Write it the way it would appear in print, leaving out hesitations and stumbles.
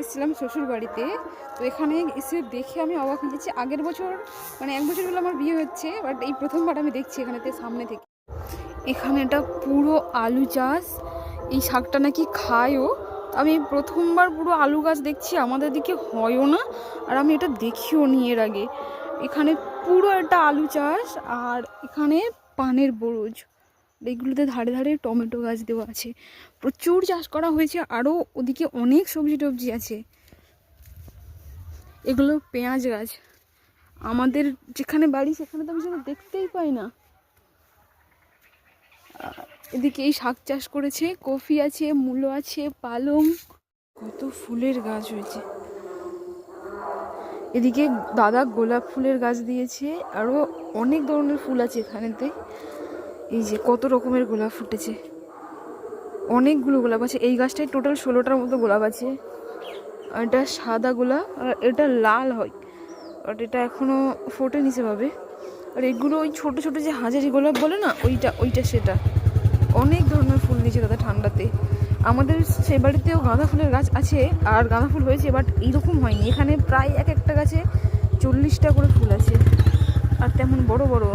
এসেছিলাম শ্বশুর বাড়িতে, তো এখানে এসে দেখে আমি অবাক হয়ে যাচ্ছি। আগের বছর মানে 1 বছর হলো আমার বিয়ে হচ্ছে, বাট এই প্রথমবার আমি দেখছি এখানেতে সামনে থেকে। এখানে এটা পুরো আলু চাষ, এই শাকটা নাকি খায়ও। আমি প্রথমবার পুরো আলু গাছ দেখছি, আমাদের দিকে হয়ও না, আর আমি এটা দেখিও নি এর আগে। এখানে পুরো একটা আলু চাষ, আর এখানে পানের বরজ, এইগুলোতে ধারে ধারে টমেটো গাছ দেওয়া আছে, প্রচুর চাষ করা হয়েছে। আরও ওদিকে অনেক সবজি টবজি আছে। এগুলো পেঁয়াজ গাছ, আমাদের যেখানে বাড়ি সেখানে তো আমি সেটা দেখতেই পাই না। এদিকে এই শাক চাষ করেছে, কফি আছে, মূলো আছে, পালং, কত ফুলের গাছ হয়েছে। এদিকে দাদা গোলাপ ফুলের গাছ দিয়েছে, আরও অনেক ধরনের ফুল আছে এখানেতে। এই যে কত রকমের গোলাপ ফুটেছে, অনেকগুলো গোলাপ আছে। এই গাছটায় টোটাল 16টার মতো গোলাপ আছে। আর এটা সাদা গোলাপ, আর এটা লাল হয়, আর এটা এখনও ফোটেনি সেভাবে। আর এগুলো ওই ছোট ছোট যে হাজারি গোলাপ বলে না, ওইটা সেটা। অনেক ধরনের ফুল দিয়েছে দাদা ঠান্ডাতে। আমাদের সে বাড়িতেও গাঁদা ফুলের গাছ আছে, আর গাঁদা ফুল হয়েছে, বাট এইরকম হয়নি। এখানে প্রায় এক একটা গাছে 40টা করে ফুল আছে, আর তেমন বড় বড়।